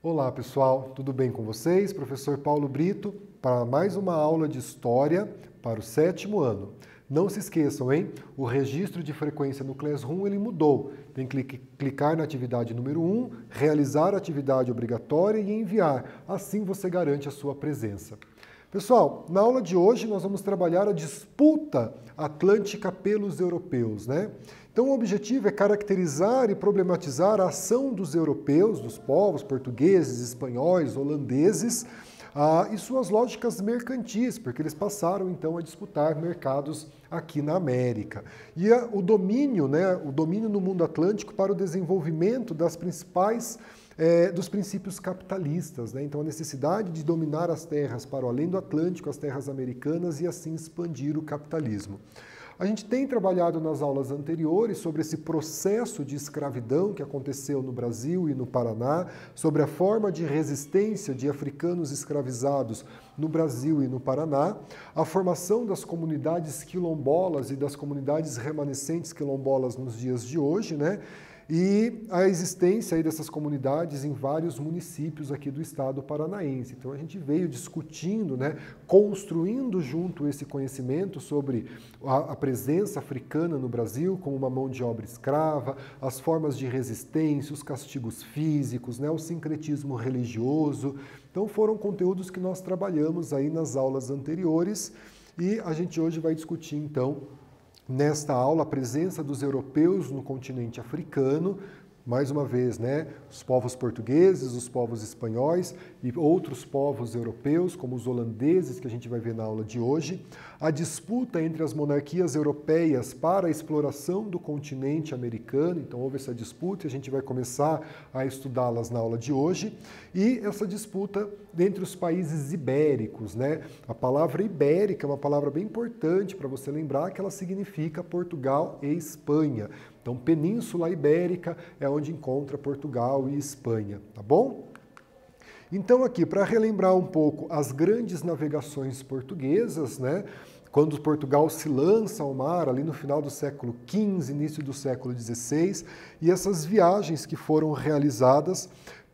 Olá pessoal, tudo bem com vocês? Professor Paulo Brito para mais uma aula de História para o 7º ano. Não se esqueçam, hein? O registro de frequência no Classroom ele mudou. Tem que clicar na atividade número 1, realizar a atividade obrigatória e enviar. Assim você garante a sua presença. Pessoal, na aula de hoje nós vamos trabalhar a disputa atlântica pelos europeus, né? Então o objetivo é caracterizar e problematizar a ação dos europeus, dos povos portugueses, espanhóis, holandeses, e suas lógicas mercantis, porque eles passaram então a disputar mercados aqui na América. E o domínio, né, o domínio no mundo atlântico para o desenvolvimento das dos princípios capitalistas, né? Então a necessidade de dominar as terras para o além do Atlântico, as terras americanas e assim expandir o capitalismo. A gente tem trabalhado nas aulas anteriores sobre esse processo de escravidão que aconteceu no Brasil e no Paraná, sobre a forma de resistência de africanos escravizados no Brasil e no Paraná, a formação das comunidades quilombolas e das comunidades remanescentes quilombolas nos dias de hoje, né? E a existência aí dessas comunidades em vários municípios aqui do estado paranaense. Então a gente veio discutindo, né, construindo junto esse conhecimento sobre a presença africana no Brasil como uma mão de obra escrava, as formas de resistência, os castigos físicos, né, o sincretismo religioso. Então foram conteúdos que nós trabalhamos aí nas aulas anteriores e a gente hoje vai discutir então nesta aula, a presença dos europeus no continente africano, mais uma vez, né, os povos portugueses, os povos espanhóis e outros povos europeus, como os holandeses, que a gente vai ver na aula de hoje, a disputa entre as monarquias europeias para a exploração do continente americano, então houve essa disputa e a gente vai começar a estudá-las na aula de hoje, e essa disputa entre os países ibéricos, né? A palavra ibérica é uma palavra bem importante para você lembrar que ela significa Portugal e Espanha. Então, Península Ibérica é onde encontra Portugal e Espanha, tá bom? Então, aqui, para relembrar um pouco as grandes navegações portuguesas, né? Quando Portugal se lança ao mar, ali no final do século XV, início do século XVI, e essas viagens que foram realizadas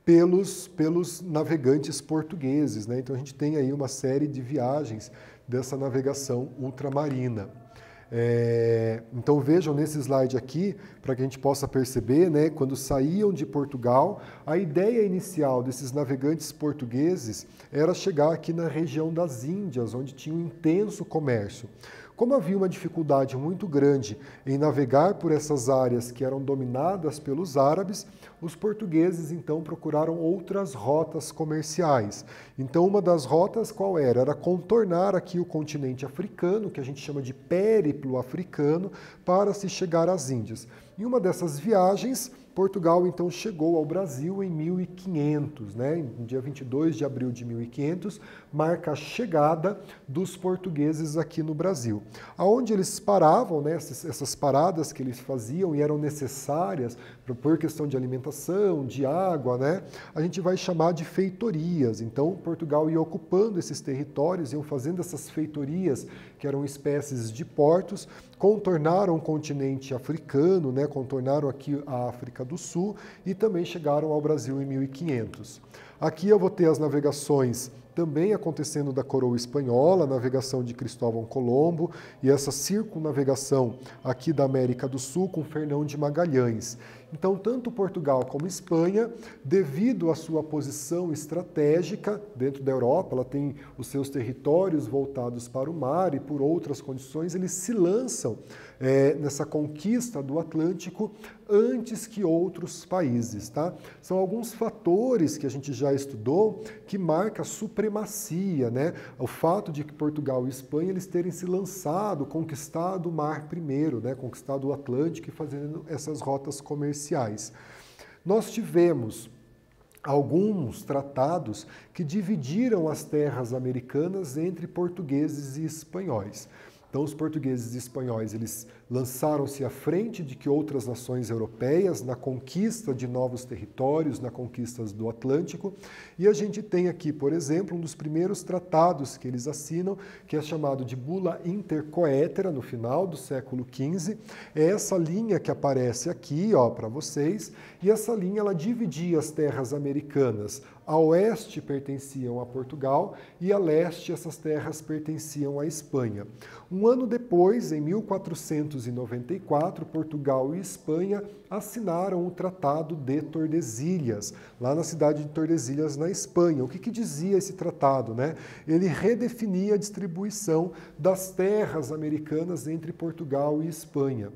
pelos navegantes portugueses, né? Então, a gente tem aí uma série de viagens dessa navegação ultramarina. Então vejam nesse slide aqui, para que a gente possa perceber, né, quando saíam de Portugal, a ideia inicial desses navegantes portugueses era chegar aqui na região das Índias, onde tinha um intenso comércio. Como havia uma dificuldade muito grande em navegar por essas áreas que eram dominadas pelos árabes, os portugueses então procuraram outras rotas comerciais. Então uma das rotas qual era? Era contornar aqui o continente africano, que a gente chama de périplo africano, para se chegar às Índias. Em uma dessas viagens, Portugal então chegou ao Brasil em 1500, né? No dia 22 de abril de 1500, marca a chegada dos portugueses aqui no Brasil. Aonde eles paravam, né? Essas paradas que eles faziam e eram necessárias por questão de alimentação, de água, né? A gente vai chamar de feitorias. Então, Portugal ia ocupando esses territórios, iam fazendo essas feitorias, que eram espécies de portos, contornaram o continente africano, né? Contornaram aqui a África do Sul e também chegaram ao Brasil em 1500. Aqui eu vou ter as navegações também acontecendo da coroa espanhola, a navegação de Cristóvão Colombo e essa circunnavegação aqui da América do Sul com Fernão de Magalhães. Então, tanto Portugal como Espanha, devido à sua posição estratégica dentro da Europa, ela tem os seus territórios voltados para o mar e por outras condições, eles se lançam nessa conquista do Atlântico antes que outros países, tá? São alguns fatores que a gente já estudou que marcam a supremacia, né? O fato de que Portugal e Espanha eles terem se lançado, conquistado o mar primeiro, né? Conquistado o Atlântico e fazendo essas rotas comerciais. Nós tivemos alguns tratados que dividiram as terras americanas entre portugueses e espanhóis. Então, os portugueses e espanhóis, eles lançaram-se à frente de que outras nações europeias na conquista de novos territórios, na conquista do Atlântico. E a gente tem aqui, por exemplo, um dos primeiros tratados que eles assinam, que é chamado de Bula Intercoetera, no final do século XV. É essa linha que aparece aqui, para vocês, e essa linha ela dividia as terras americanas. A oeste pertenciam a Portugal e a leste essas terras pertenciam à Espanha. Um ano depois, em 1494, Portugal e Espanha assinaram o Tratado de Tordesilhas, lá na cidade de Tordesilhas, na Espanha. O que dizia esse tratado, né? Ele redefinia a distribuição das terras americanas entre Portugal e Espanha.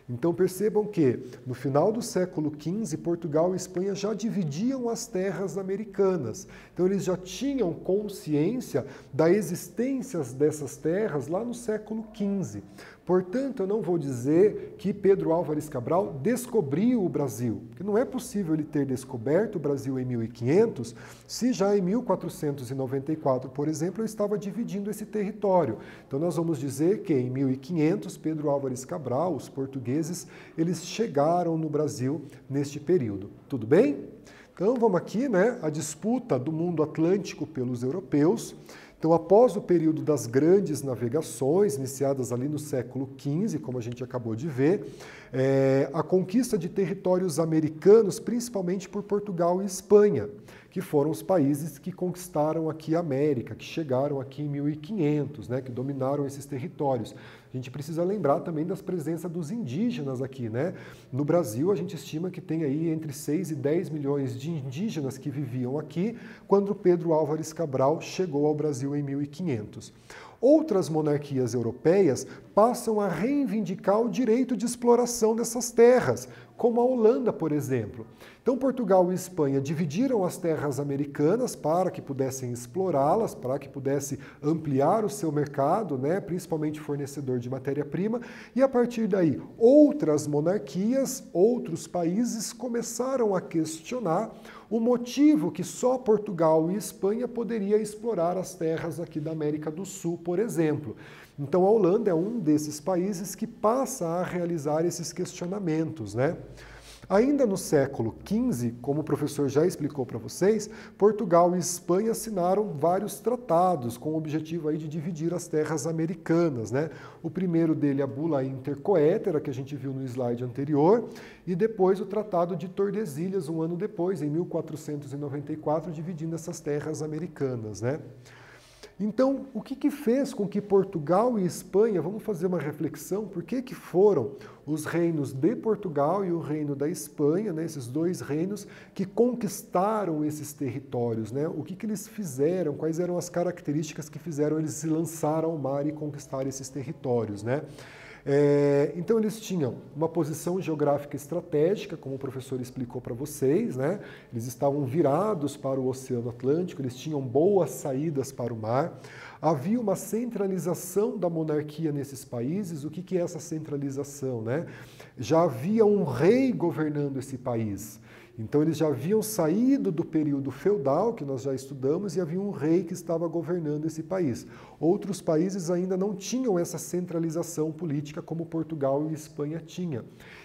Então percebam que, no final do século XV, Portugal e Espanha já dividiam as terras americanas. Então eles já tinham consciência da existência dessas terras lá no século XV. Portanto, eu não vou dizer que Pedro Álvares Cabral descobriu o Brasil, porque não é possível ele ter descoberto o Brasil em 1500, se já em 1494, por exemplo, eu estava dividindo esse território. Então nós vamos dizer que em 1500, Pedro Álvares Cabral, os portugueses, eles chegaram no Brasil neste período. Tudo bem? Então vamos aqui, né, a disputa do mundo atlântico pelos europeus. Então, após o período das grandes navegações, iniciadas ali no século XV, como a gente acabou de ver, a conquista de territórios americanos, principalmente por Portugal e Espanha, que foram os países que conquistaram aqui a América, que chegaram aqui em 1500, né, que dominaram esses territórios. A gente precisa lembrar também das presenças dos indígenas aqui, né? No Brasil, a gente estima que tem aí entre 6 e 10 milhões de indígenas que viviam aqui quando Pedro Álvares Cabral chegou ao Brasil em 1500. Outras monarquias europeias passam a reivindicar o direito de exploração dessas terras, como a Holanda, por exemplo. Então, Portugal e Espanha dividiram as terras americanas para que pudessem explorá-las, para que pudesse ampliar o seu mercado, né, principalmente fornecedor de matéria-prima, e a partir daí outras monarquias, outros países começaram a questionar o motivo que só Portugal e Espanha poderia explorar as terras aqui da América do Sul, por exemplo. Então a Holanda é um desses países que passa a realizar esses questionamentos, né? Ainda no século XV, como o professor já explicou para vocês, Portugal e Espanha assinaram vários tratados com o objetivo aí de dividir as terras americanas, né? O primeiro dele, a Bula Intercoetera, que a gente viu no slide anterior, e depois o Tratado de Tordesilhas, um ano depois, em 1494, dividindo essas terras americanas, né? Então, o que fez com que Portugal e Espanha, vamos fazer uma reflexão, por que foram os reinos de Portugal e o reino da Espanha, né, esses dois reinos, que conquistaram esses territórios, né? O que eles fizeram, quais eram as características que fizeram eles se lançar ao mar e conquistar esses territórios, né? Então eles tinham uma posição geográfica estratégica, como o professor explicou para vocês, né? Eles estavam virados para o Oceano Atlântico, eles tinham boas saídas para o mar. Havia uma centralização da monarquia nesses países. O que é essa centralização, né? Já havia um rei governando esse país. Então eles já haviam saído do período feudal, que nós já estudamos, e havia um rei que estava governando esse país. Outros países ainda não tinham essa centralização política como Portugal e Espanha tinham.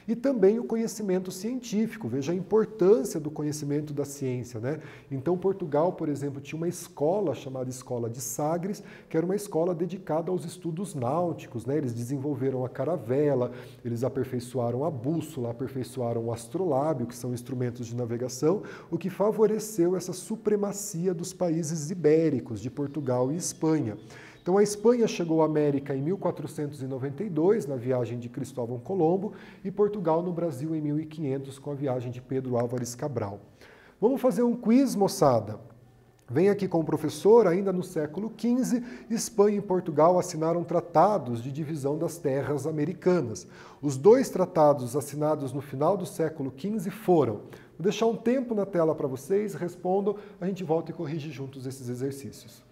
E também o conhecimento científico, veja a importância do conhecimento da ciência, né? Então Portugal, por exemplo, tinha uma escola chamada Escola de Sagres, que era uma escola dedicada aos estudos náuticos, né? Eles desenvolveram a caravela, eles aperfeiçoaram a bússola, aperfeiçoaram o astrolábio, que são instrumentos de navegação, o que favoreceu essa supremacia dos países ibéricos, de Portugal e Espanha. Então a Espanha chegou à América em 1492, na viagem de Cristóvão Colombo, e Portugal no Brasil em 1500, com a viagem de Pedro Álvares Cabral. Vamos fazer um quiz, moçada. Vem aqui com o professor, ainda no século XV, Espanha e Portugal assinaram tratados de divisão das terras americanas. Os dois tratados assinados no final do século XV foram... Vou deixar um tempo na tela para vocês, respondam, a gente volta e corrige juntos esses exercícios.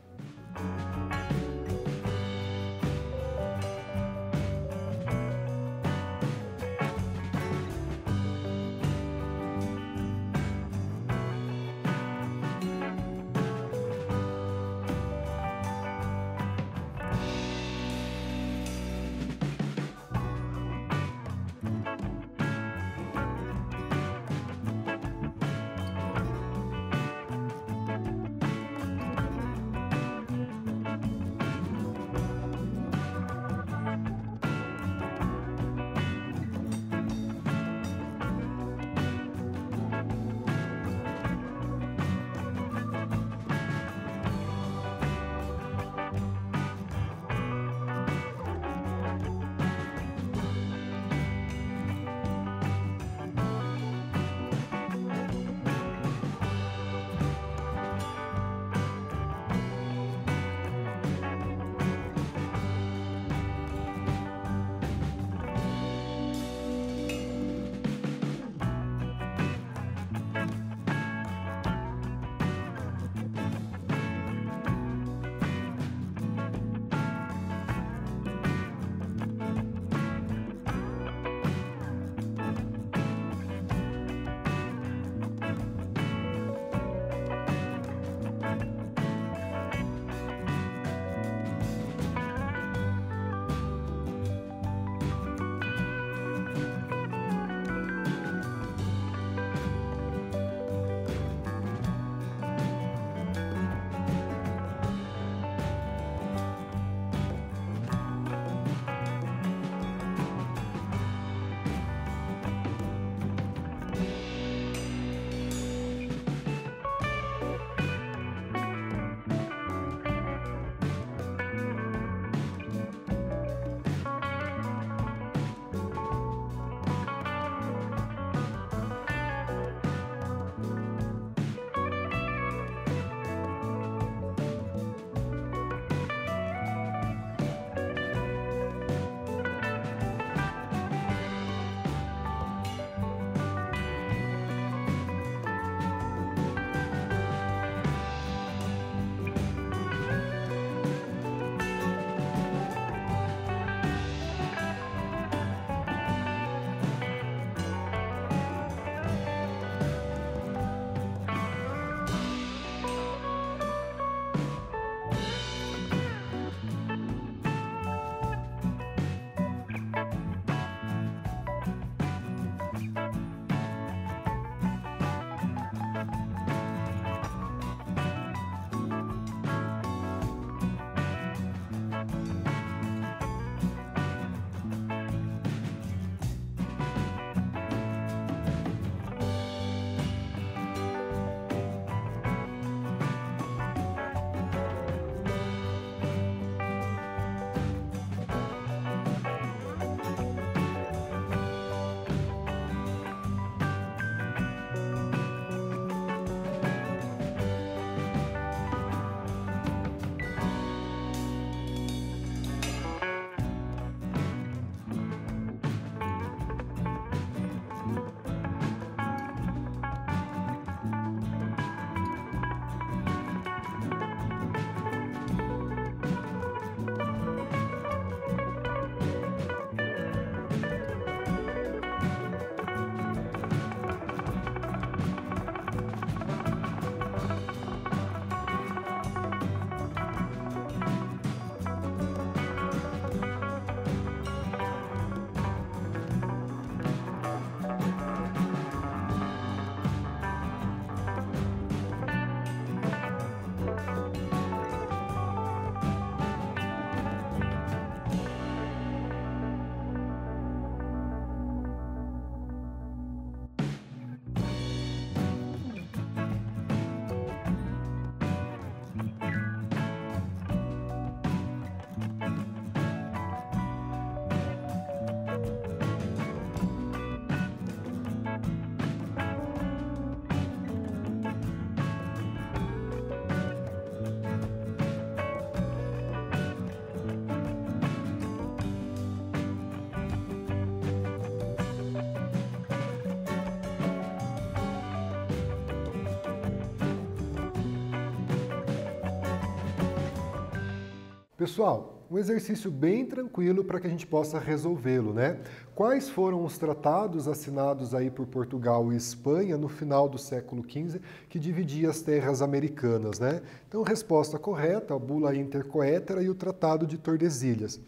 Pessoal, um exercício bem tranquilo para que a gente possa resolvê-lo, né? Quais foram os tratados assinados aí por Portugal e Espanha no final do século XV que dividia as terras americanas, né? Então, resposta correta, a Bula Intercoetera e o Tratado de Tordesilhas.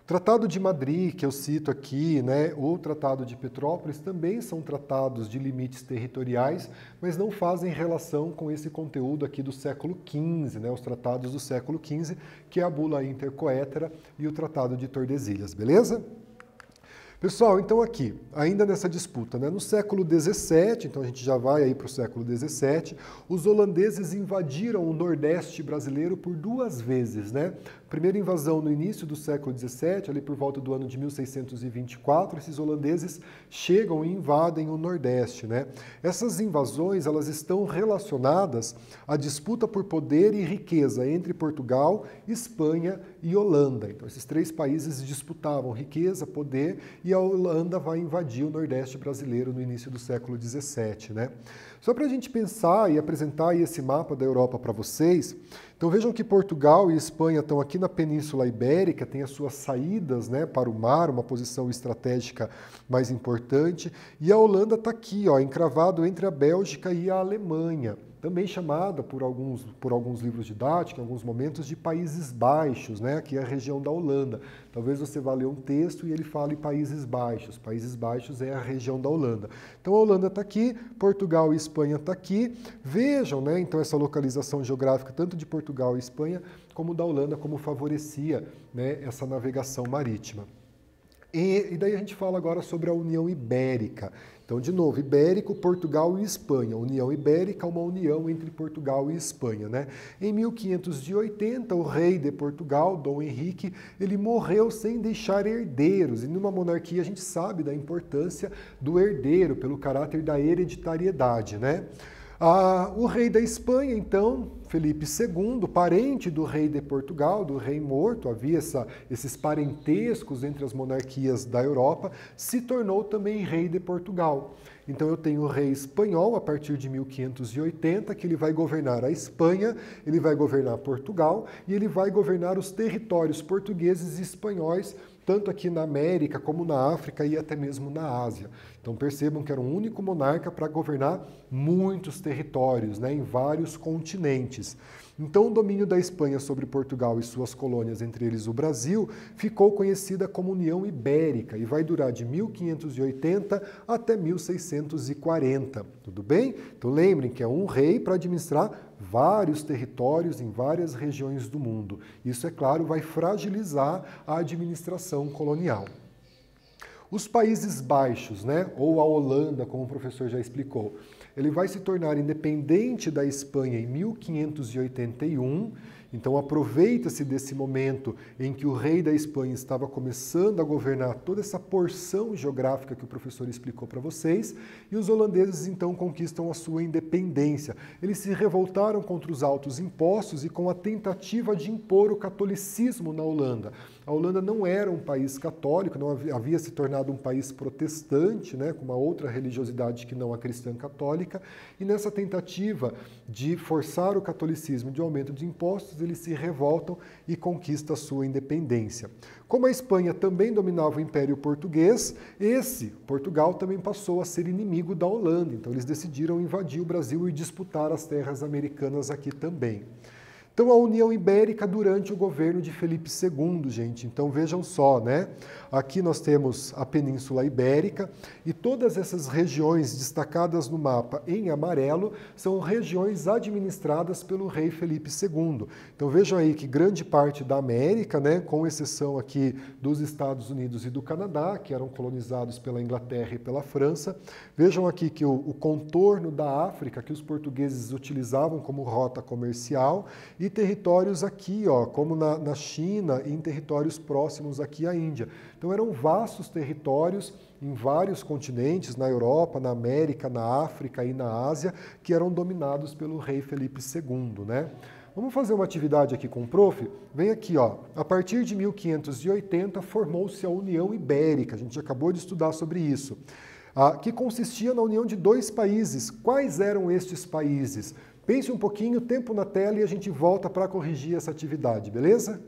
O Tratado de Madrid, que eu cito aqui, né, ou o Tratado de Petrópolis, também são tratados de limites territoriais, mas não fazem relação com esse conteúdo aqui do século XV, né, os tratados do século XV, que é a Bula Intercoetera e o Tratado de Tordesilhas, beleza? Pessoal, então aqui, ainda nessa disputa, né, no século XVII, então a gente já vai aí para o século XVII, os holandeses invadiram o Nordeste brasileiro por 2 vezes, né? Primeira invasão no início do século XVII, ali por volta do ano de 1624, esses holandeses chegam e invadem o Nordeste, né? Essas invasões, elas estão relacionadas à disputa por poder e riqueza entre Portugal, Espanha e Holanda. Então, esses 3 países disputavam riqueza, poder, e a Holanda vai invadir o Nordeste brasileiro no início do século XVII, né? Só para a gente pensar e apresentar aí esse mapa da Europa para vocês, então vejam que Portugal e Espanha estão aqui na Península Ibérica, tem as suas saídas, né, para o mar, uma posição estratégica mais importante, e a Holanda está aqui, ó, encravado entre a Bélgica e a Alemanha, também chamada por alguns livros didáticos, em alguns momentos, de Países Baixos, né? Aqui é a região da Holanda. Talvez você vá ler um texto e ele fale Países Baixos. Países Baixos é a região da Holanda. Então a Holanda está aqui, Portugal e Espanha está aqui. Vejam, né, então, essa localização geográfica, tanto de Portugal e Espanha, como da Holanda, como favorecia, né, essa navegação marítima. E daí a gente fala agora sobre a União Ibérica. Então, de novo, Ibérico, Portugal e Espanha. União Ibérica é uma união entre Portugal e Espanha, né? Em 1580, o rei de Portugal, Dom Henrique, ele morreu sem deixar herdeiros. E numa monarquia a gente sabe da importância do herdeiro, pelo caráter da hereditariedade, né? O rei da Espanha, então, Felipe II, parente do rei de Portugal, do rei morto, havia esses parentescos entre as monarquias da Europa, se tornou também rei de Portugal. Então eu tenho o rei espanhol a partir de 1580, que ele vai governar a Espanha, ele vai governar Portugal e ele vai governar os territórios portugueses e espanhóis, tanto aqui na América como na África e até mesmo na Ásia. Então percebam que era um único monarca para governar muitos territórios, né, em vários continentes. Então o domínio da Espanha sobre Portugal e suas colônias, entre eles o Brasil, ficou conhecida como União Ibérica e vai durar de 1580 até 1640. Tudo bem? Então lembrem que é um rei para administrar vários territórios em várias regiões do mundo. Isso, é claro, vai fragilizar a administração colonial. Os Países Baixos, né, ou a Holanda, como o professor já explicou, ele vai se tornar independente da Espanha em 1581, então aproveita-se desse momento em que o rei da Espanha estava começando a governar toda essa porção geográfica que o professor explicou para vocês, e os holandeses então conquistam a sua independência. Eles se revoltaram contra os altos impostos e com a tentativa de impor o catolicismo na Holanda. A Holanda não era um país católico, não havia se tornado um país protestante, né, com uma outra religiosidade que não a cristã católica, e nessa tentativa de forçar o catolicismo de aumento de impostos, eles se revoltam e conquistam a sua independência. Como a Espanha também dominava o Império Português, Portugal também passou a ser inimigo da Holanda, então eles decidiram invadir o Brasil e disputar as terras americanas aqui também. Então, a União Ibérica durante o governo de Felipe II, gente. Então, vejam só, né? Aqui nós temos a Península Ibérica e todas essas regiões destacadas no mapa em amarelo são regiões administradas pelo rei Felipe II. Então, vejam aí que grande parte da América, né, com exceção aqui dos Estados Unidos e do Canadá, que eram colonizados pela Inglaterra e pela França. Vejam aqui que o contorno da África, que os portugueses utilizavam como rota comercial, e territórios aqui, ó, como na China e em territórios próximos aqui à Índia. Então eram vastos territórios em vários continentes, na Europa, na América, na África e na Ásia, que eram dominados pelo rei Felipe II, né? Vamos fazer uma atividade aqui com o prof? Vem aqui, ó. A partir de 1580 formou-se a União Ibérica, a gente acabou de estudar sobre isso, que consistia na união de 2 países. Quais eram estes países? Pense um pouquinho, tempo na tela e a gente volta para corrigir essa atividade, beleza?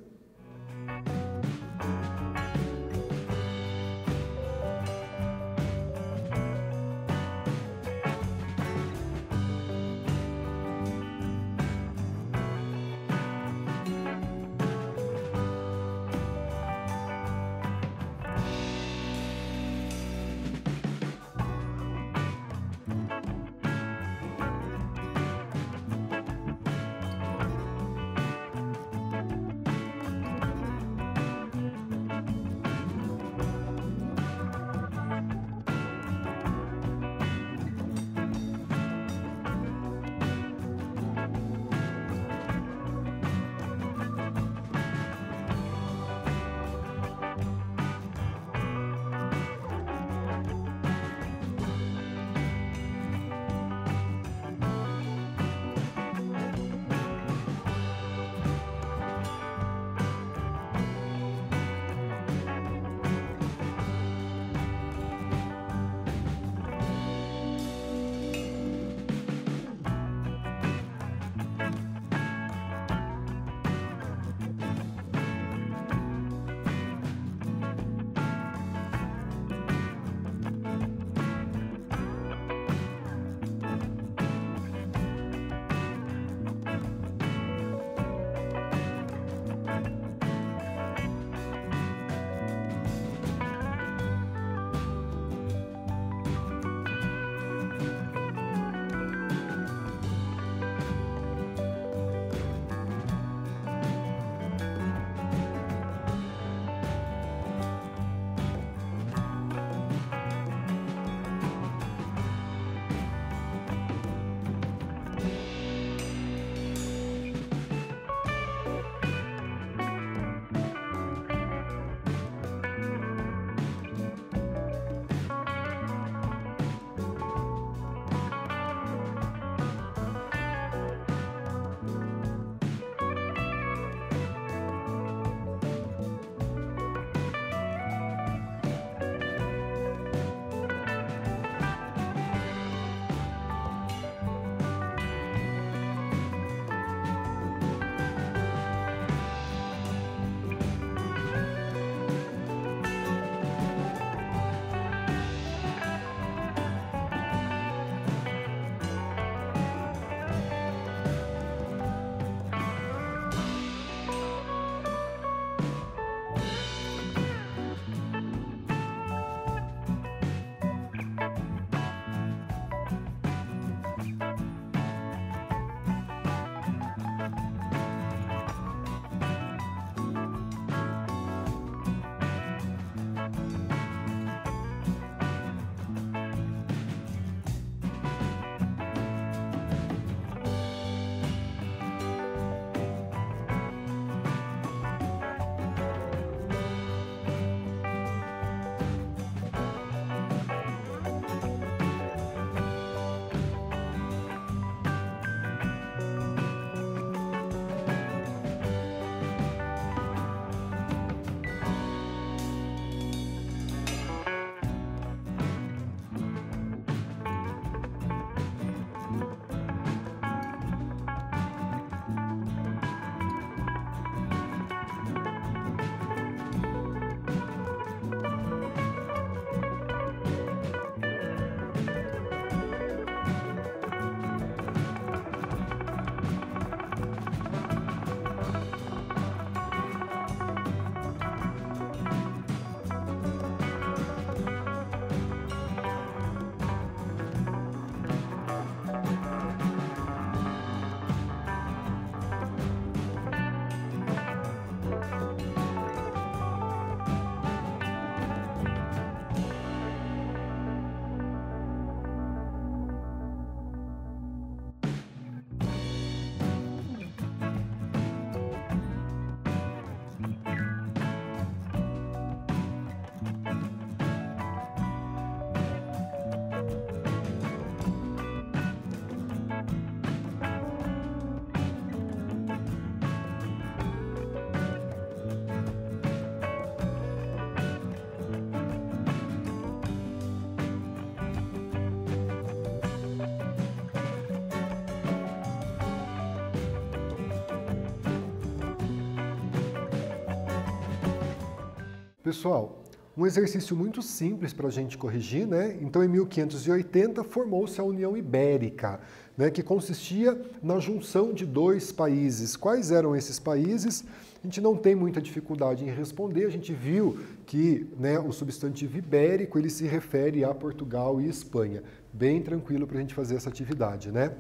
Pessoal, um exercício muito simples para a gente corrigir, né? Então, em 1580, formou-se a União Ibérica, né? Que consistia na junção de dois países. Quais eram esses países? A gente não tem muita dificuldade em responder. A gente viu que, né, o substantivo ibérico ele se refere a Portugal e Espanha. Bem tranquilo para a gente fazer essa atividade, né?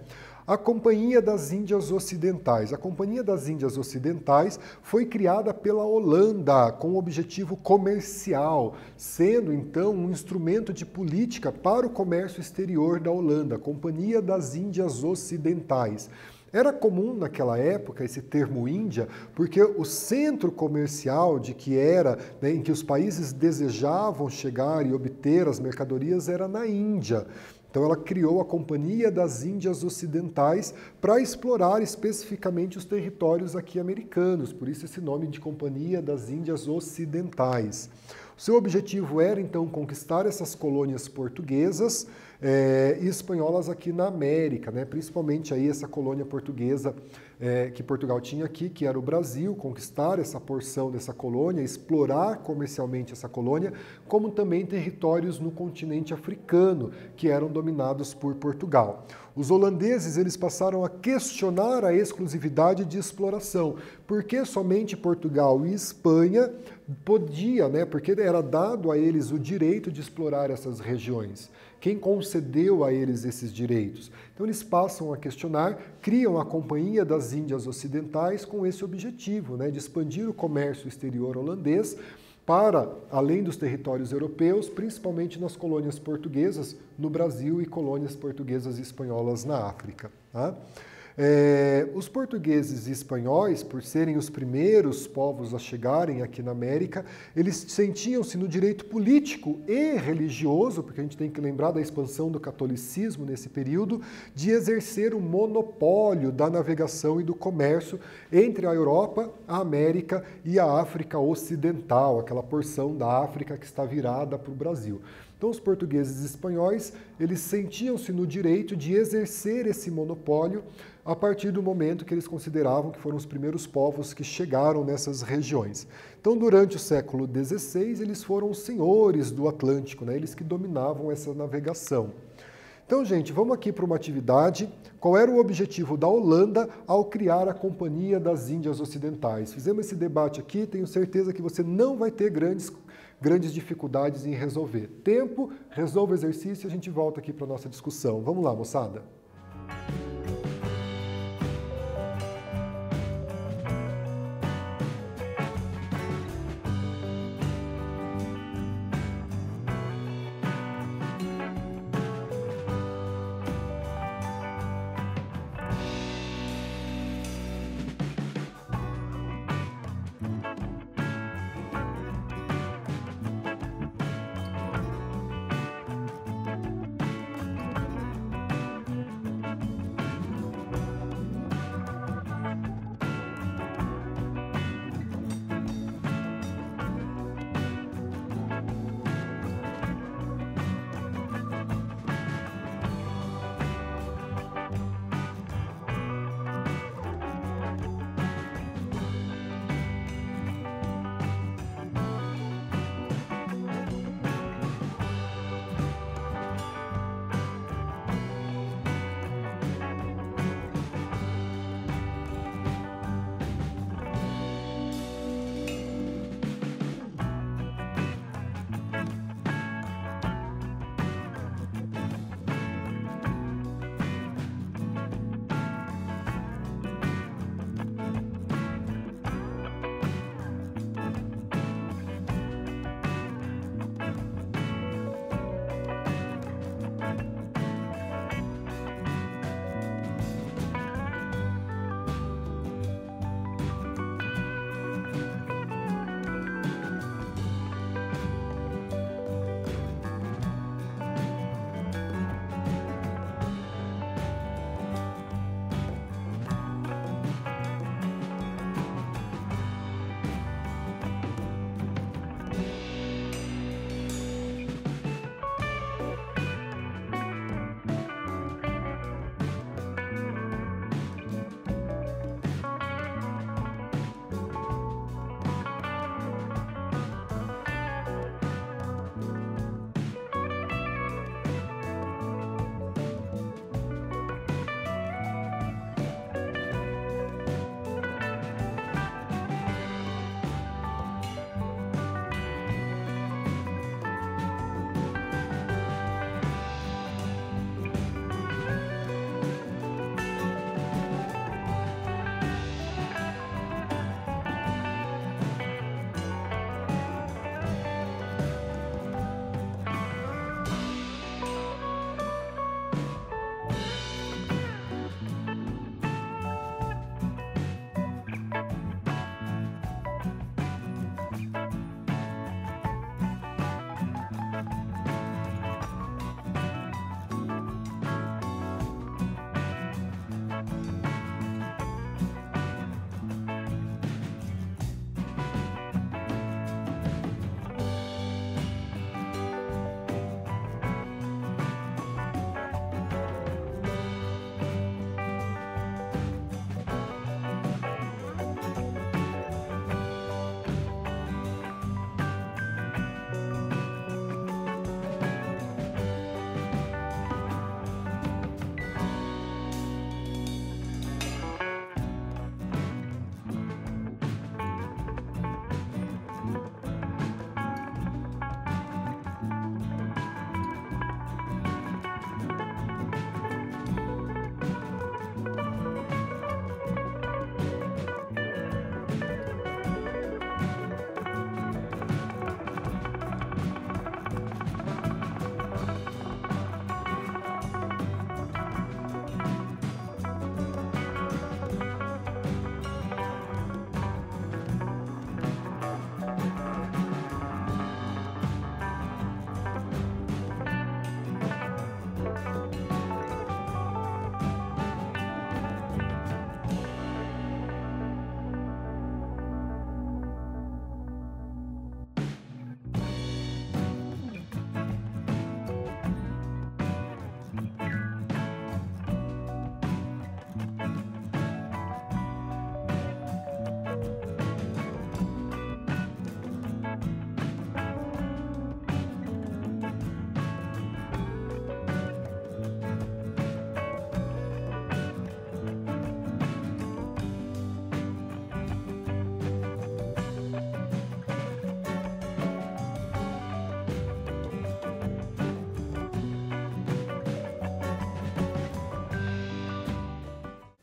A Companhia das Índias Ocidentais. A Companhia das Índias Ocidentais foi criada pela Holanda com objetivo comercial, sendo então um instrumento de política para o comércio exterior da Holanda. Companhia das Índias Ocidentais. Era comum naquela época esse termo Índia, porque o centro comercial de que era, né, em que os países desejavam chegar e obter as mercadorias era na Índia. Então ela criou a Companhia das Índias Ocidentais para explorar especificamente os territórios aqui americanos, por isso esse nome de Companhia das Índias Ocidentais. O seu objetivo era então conquistar essas colônias portuguesas e espanholas aqui na América, né? Principalmente aí essa colônia portuguesa que Portugal tinha aqui, que era o Brasil, conquistar essa porção dessa colônia, explorar comercialmente essa colônia, como também territórios no continente africano, que eram dominados por Portugal. Os holandeses eles passaram a questionar a exclusividade de exploração, porque somente Portugal e Espanha podia, né? Porque era dado a eles o direito de explorar essas regiões. Quem concedeu a eles esses direitos? Então eles passam a questionar, criam a Companhia das Índias Ocidentais com esse objetivo, né, de expandir o comércio exterior holandês para além dos territórios europeus, principalmente nas colônias portuguesas no Brasil e colônias portuguesas e espanholas na África. Tá? Os portugueses e espanhóis, por serem os primeiros povos a chegarem aqui na América, eles sentiam-se no direito político e religioso, porque a gente tem que lembrar da expansão do catolicismo nesse período, de exercer o monopólio da navegação e do comércio entre a Europa, a América e a África Ocidental, aquela porção da África que está virada para o Brasil. Então, os portugueses e espanhóis, eles sentiam-se no direito de exercer esse monopólio a partir do momento que eles consideravam que foram os primeiros povos que chegaram nessas regiões. Então, durante o século XVI, eles foram os senhores do Atlântico, né? Eles que dominavam essa navegação. Então, gente, vamos aqui para uma atividade. Qual era o objetivo da Holanda ao criar a Companhia das Índias Ocidentais? Fizemos esse debate aqui, tenho certeza que você não vai ter grandes dificuldades em resolver. Tempo, resolva o exercício e a gente volta aqui para a nossa discussão. Vamos lá, moçada.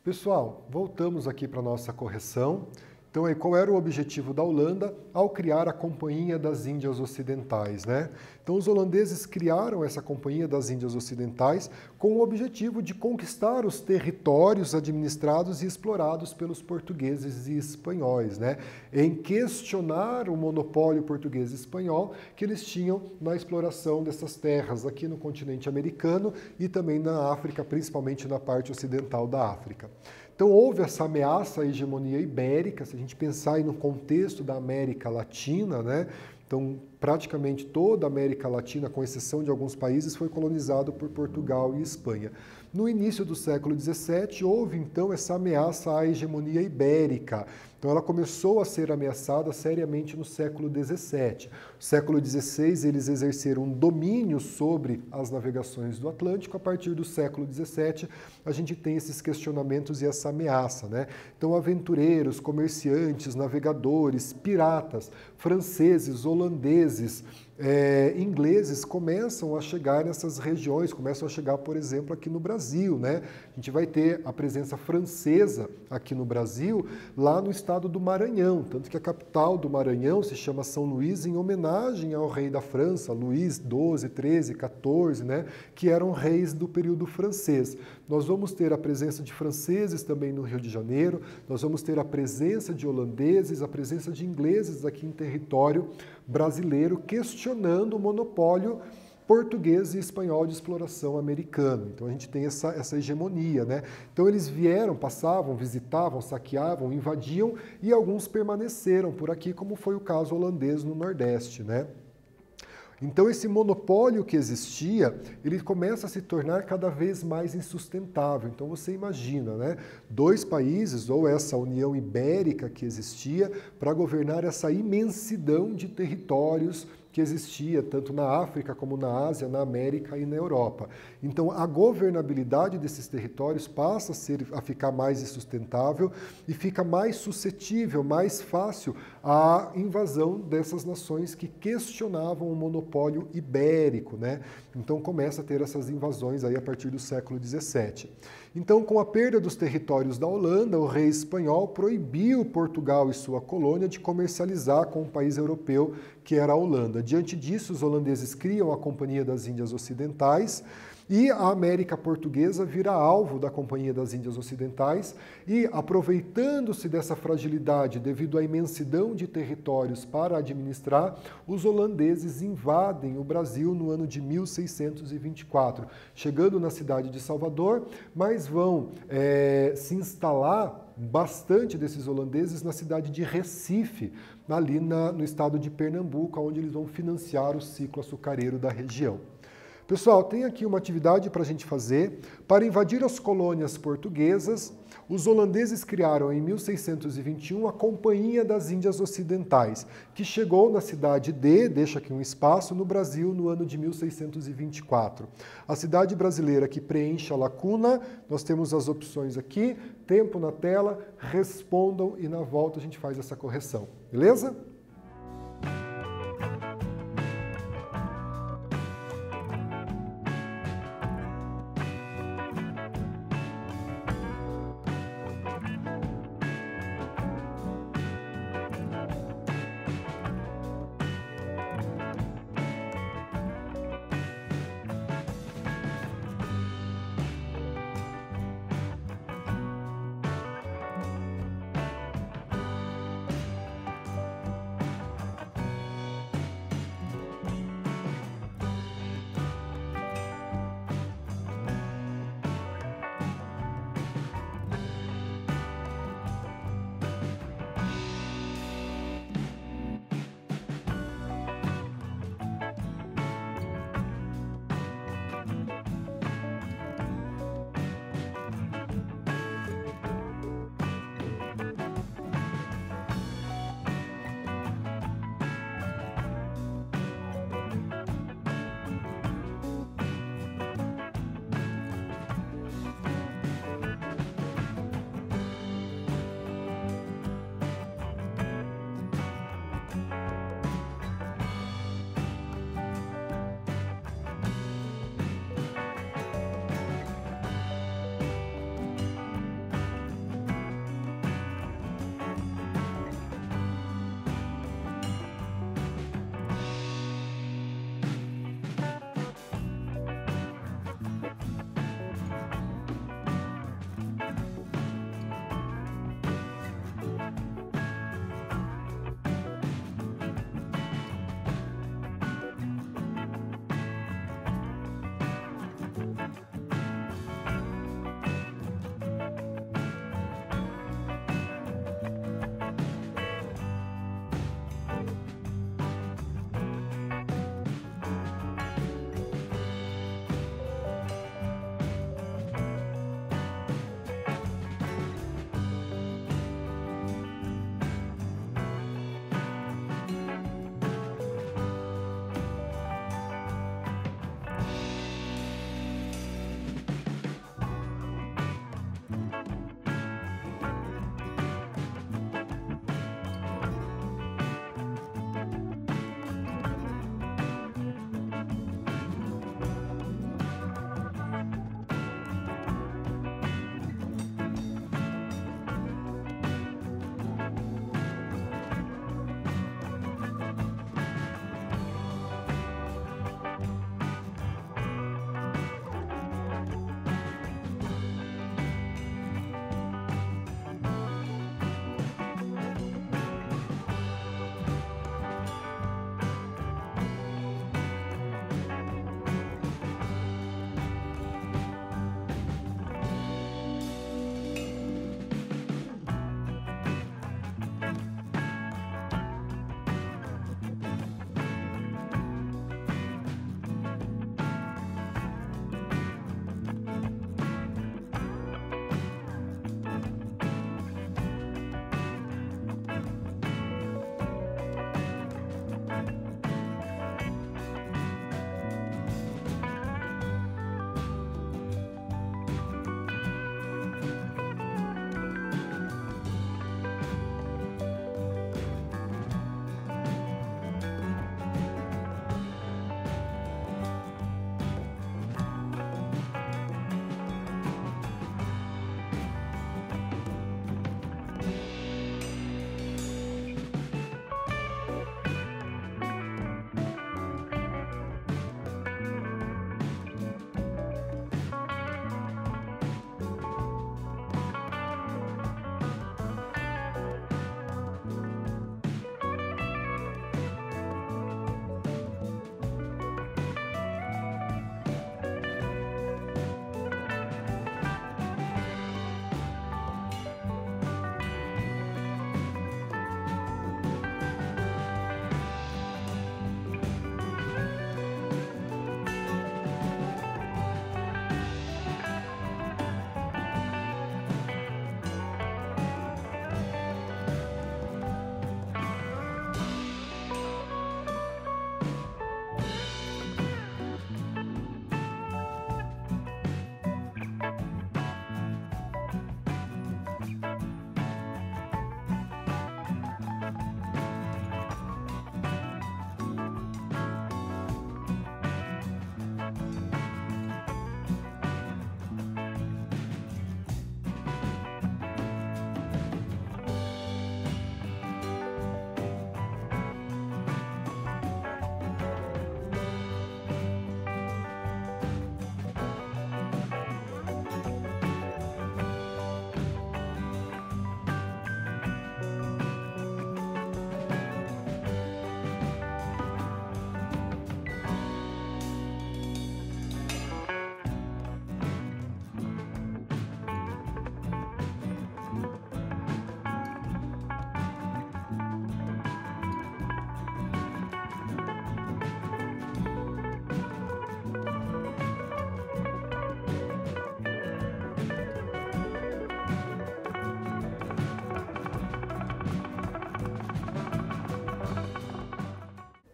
Pessoal, voltamos aqui para a nossa correção. Então, aí, qual era o objetivo da Holanda ao criar a Companhia das Índias Ocidentais, né? Então, os holandeses criaram essa Companhia das Índias Ocidentais com o objetivo de conquistar os territórios administrados e explorados pelos portugueses e espanhóis, né? Em questionar o monopólio português e espanhol que eles tinham na exploração dessas terras aqui no continente americano e também na África, principalmente na parte ocidental da África. Então, houve essa ameaça à hegemonia ibérica, se a gente pensar aí no contexto da América Latina, né? Então, praticamente toda a América Latina, com exceção de alguns países, foi colonizado por Portugal e Espanha. No início do século XVII, houve então essa ameaça à hegemonia ibérica. Então, ela começou a ser ameaçada seriamente no século XVII. No século XVI, eles exerceram um domínio sobre as navegações do Atlântico. A partir do século XVII, a gente tem esses questionamentos e essa ameaça, né? Então, aventureiros, comerciantes, navegadores, piratas, franceses, holandeses, ingleses começam a chegar nessas regiões, começam a chegar, por exemplo, aqui no Brasil, né? A gente vai ter a presença francesa aqui no Brasil, lá no estado do Maranhão, tanto que a capital do Maranhão se chama São Luís em homenagem ao rei da França, Luís XII, XIII, XIV, né? Que eram reis do período francês. Nós vamos ter a presença de franceses também no Rio de Janeiro, nós vamos ter a presença de holandeses, a presença de ingleses aqui em território brasileiro, questionando o monopólio português e espanhol de exploração americano. Então a gente tem essa hegemonia, né? Então eles vieram, passavam, visitavam, saqueavam, invadiam e alguns permaneceram por aqui, como foi o caso holandês no Nordeste, né? Então esse monopólio que existia, ele começa a se tornar cada vez mais insustentável. Então você imagina, né? Dois países, ou essa União Ibérica que existia, para governar essa imensidão de territórios que existia tanto na África como na Ásia, na América e na Europa. Então, a governabilidade desses territórios passa a ficar mais insustentável e fica mais suscetível, mais fácil à invasão dessas nações que questionavam o monopólio ibérico, né? Então, começa a ter essas invasões aí a partir do século XVII. Então, com a perda dos territórios da Holanda, o rei espanhol proibiu Portugal e sua colônia de comercializar com o país europeu, que era a Holanda. Diante disso, os holandeses criam a Companhia das Índias Ocidentais e a América Portuguesa vira alvo da Companhia das Índias Ocidentais e, aproveitando-se dessa fragilidade devido à imensidão de territórios para administrar, os holandeses invadem o Brasil no ano de 1624, chegando na cidade de Salvador, mas vão se instalar bastante desses holandeses na cidade de Recife, ali no estado de Pernambuco, onde eles vão financiar o ciclo açucareiro da região. Pessoal, tem aqui uma atividade para a gente fazer. Para invadir as colônias portuguesas, os holandeses criaram em 1621 a Companhia das Índias Ocidentais, que chegou na cidade deixa aqui um espaço, no Brasil no ano de 1624. A cidade brasileira que preenche a lacuna, nós temos as opções aqui, tempo na tela, respondam e na volta a gente faz essa correção, beleza?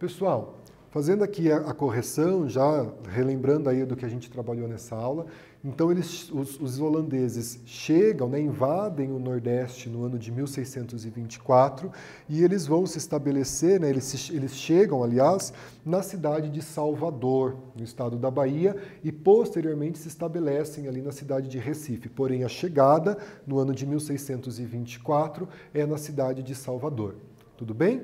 Pessoal, fazendo aqui a correção, já relembrando aí do que a gente trabalhou nessa aula, então os holandeses chegam, né, invadem o Nordeste no ano de 1624 e eles vão se estabelecer, né, eles chegam, aliás, na cidade de Salvador, no estado da Bahia, e posteriormente se estabelecem ali na cidade de Recife. Porém, a chegada, no ano de 1624, é na cidade de Salvador. Tudo bem?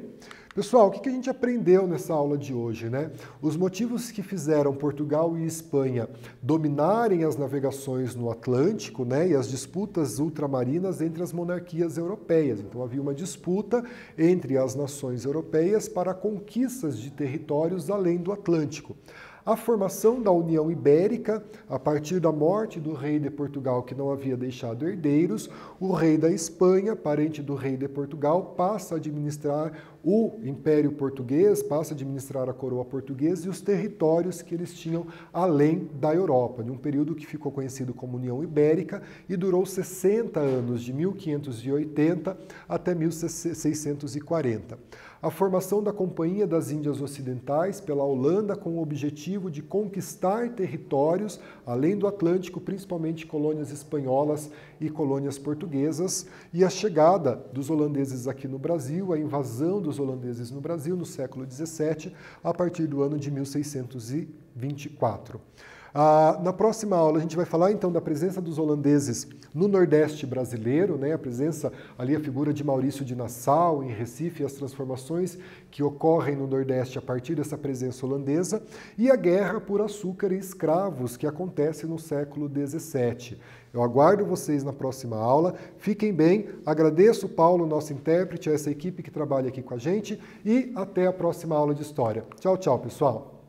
Pessoal, o que a gente aprendeu nessa aula de hoje, né? Os motivos que fizeram Portugal e Espanha dominarem as navegações no Atlântico, né, e as disputas ultramarinas entre as monarquias europeias. Então havia uma disputa entre as nações europeias para conquistas de territórios além do Atlântico. A formação da União Ibérica, a partir da morte do rei de Portugal, que não havia deixado herdeiros, o rei da Espanha, parente do rei de Portugal, passa a administrar o Império Português, passa a administrar a coroa portuguesa e os territórios que eles tinham além da Europa, num período que ficou conhecido como União Ibérica e durou 60 anos, de 1580 até 1640. A formação da Companhia das Índias Ocidentais pela Holanda com o objetivo de conquistar territórios além do Atlântico, principalmente colônias espanholas e colônias portuguesas, e a chegada dos holandeses aqui no Brasil, a invasão dos holandeses no Brasil no século XVII, a partir do ano de 1624. Na próxima aula a gente vai falar então da presença dos holandeses no Nordeste brasileiro, né? A presença ali, a figura de Maurício de Nassau em Recife e as transformações que ocorrem no Nordeste a partir dessa presença holandesa e a guerra por açúcar e escravos que acontece no século XVII. Eu aguardo vocês na próxima aula. Fiquem bem, agradeço Paulo, nosso intérprete, a essa equipe que trabalha aqui com a gente e até a próxima aula de História. Tchau, tchau, pessoal!